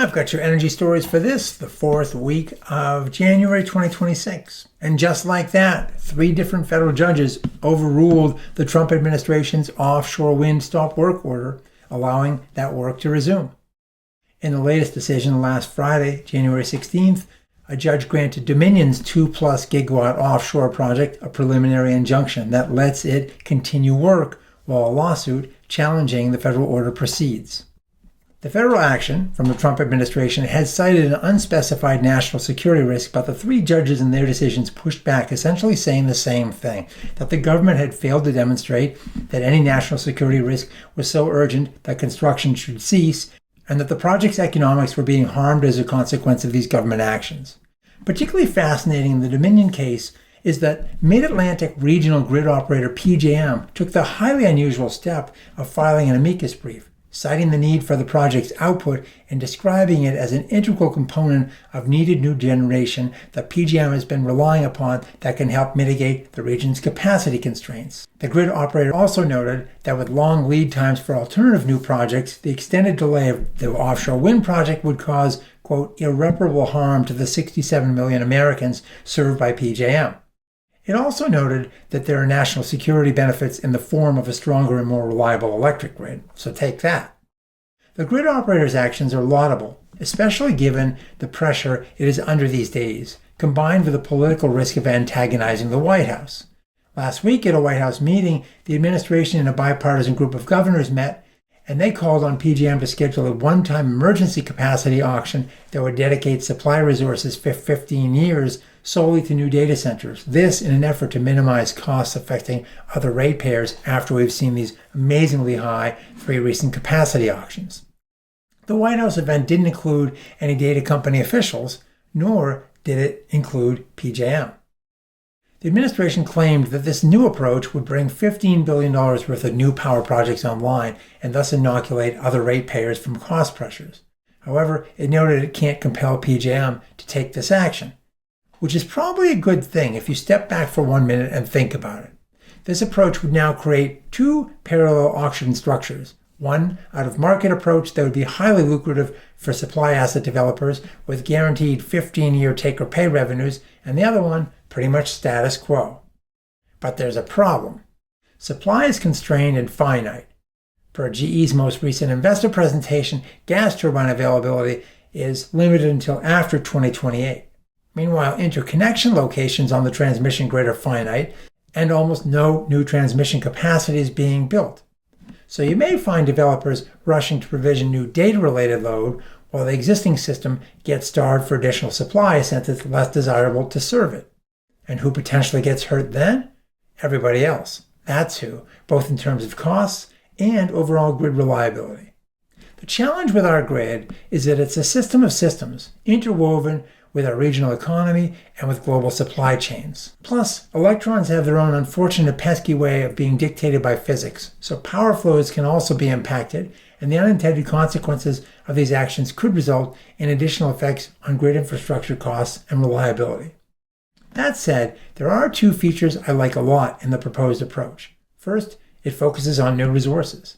I've got your energy stories for this, the fourth week of January 2026. And just like that, 3 different federal judges overruled the Trump administration's offshore wind stop work order, allowing that work to resume. In the latest decision last Friday, January 16th, a judge granted Dominion's 2+ gigawatt offshore project a preliminary injunction that lets it continue work while a lawsuit challenging the federal order proceeds. The federal action from the Trump administration had cited an unspecified national security risk, but the 3 judges in their decisions pushed back, essentially saying the same thing, that the government had failed to demonstrate that any national security risk was so urgent that construction should cease, and that the project's economics were being harmed as a consequence of these government actions. Particularly fascinating in the Dominion case is that Mid-Atlantic regional grid operator PJM took the highly unusual step of filing an amicus brief, citing the need for the project's output and describing it as an integral component of needed new generation that PJM has been relying upon that can help mitigate the region's capacity constraints. The grid operator also noted that with long lead times for alternative new projects, the extended delay of the offshore wind project would cause, quote, irreparable harm to the 67 million Americans served by PJM. It also noted that there are national security benefits in the form of a stronger and more reliable electric grid, so take that. The grid operator's actions are laudable, especially given the pressure it is under these days, combined with the political risk of antagonizing the White House. Last week at a White House meeting, the administration and a bipartisan group of governors met, and they called on PJM to schedule a one-time emergency capacity auction that would dedicate supply resources for 15 years solely to new data centers. This in an effort to minimize costs affecting other ratepayers after we've seen these amazingly high 3 recent capacity auctions. The White House event didn't include any data company officials, nor did it include PJM. The administration claimed that this new approach would bring $15 billion worth of new power projects online and thus inoculate other ratepayers from cost pressures. However, it noted it can't compel PJM to take this action, which is probably a good thing if you step back for 1 minute and think about it. This approach would now create 2 parallel auction structures, one out of market approach that would be highly lucrative for supply asset developers with guaranteed 15-year take-or-pay revenues, and the other one pretty much status quo. But there's a problem. Supply is constrained and finite. Per GE's most recent investor presentation, gas turbine availability is limited until after 2028. Meanwhile, interconnection locations on the transmission grid are finite, and almost no new transmission capacity is being built. So you may find developers rushing to provision new data-related load while the existing system gets starved for additional supply since it's less desirable to serve it. And who potentially gets hurt then? Everybody else. That's who, both in terms of costs and overall grid reliability. The challenge with our grid is that it's a system of systems, interwoven with our regional economy and with global supply chains. Plus, electrons have their own unfortunate pesky way of being dictated by physics, so power flows can also be impacted, and the unintended consequences of these actions could result in additional effects on grid infrastructure costs and reliability. That said, there are 2 features I like a lot in the proposed approach. First, it focuses on new resources.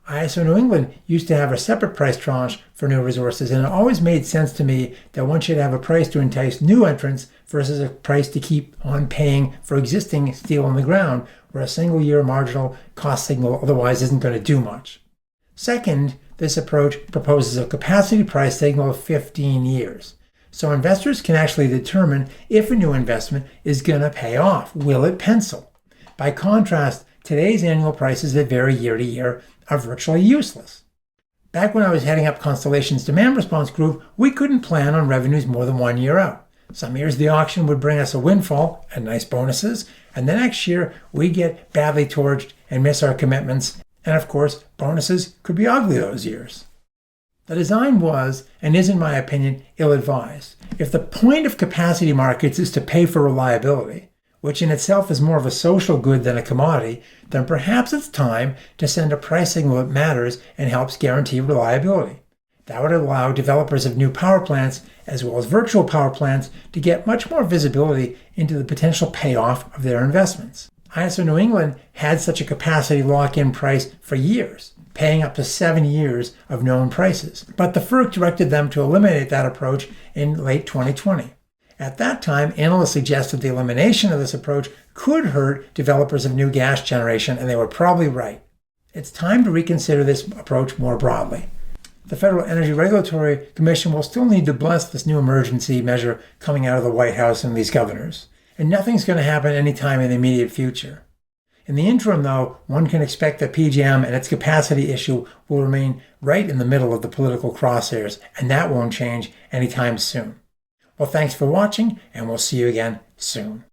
ISO New England used to have a separate price tranche for new resources, and it always made sense to me that one should have a price to entice new entrants versus a price to keep on paying for existing steel in the ground, where a single-year marginal cost signal otherwise isn't going to do much. Second, this approach proposes a capacity price signal of 15 years. So investors can actually determine if a new investment is going to pay off. Will it pencil? By contrast, today's annual prices that vary year to year are virtually useless. Back when I was heading up Constellation's demand response group, we couldn't plan on revenues more than 1 year out. Some years the auction would bring us a windfall and nice bonuses, and the next year we'd get badly torched and miss our commitments, and of course bonuses could be ugly those years. The design was, and is in my opinion, ill-advised. If the point of capacity markets is to pay for reliability, which in itself is more of a social good than a commodity, then perhaps it's time to send a price signal that matters and helps guarantee reliability. That would allow developers of new power plants, as well as virtual power plants, to get much more visibility into the potential payoff of their investments. ISO New England had such a capacity lock-in price for years. paying up to 7 years of known prices. But the FERC directed them to eliminate that approach in late 2020. At that time, analysts suggested the elimination of this approach could hurt developers of new gas generation, and they were probably right. It's time to reconsider this approach more broadly. The Federal Energy Regulatory Commission will still need to bless this new emergency measure coming out of the White House and these governors. And nothing's going to happen anytime in the immediate future. In the interim, though, one can expect that PJM and its capacity issue will remain right in the middle of the political crosshairs, and that won't change anytime soon. Well, thanks for watching, and we'll see you again soon.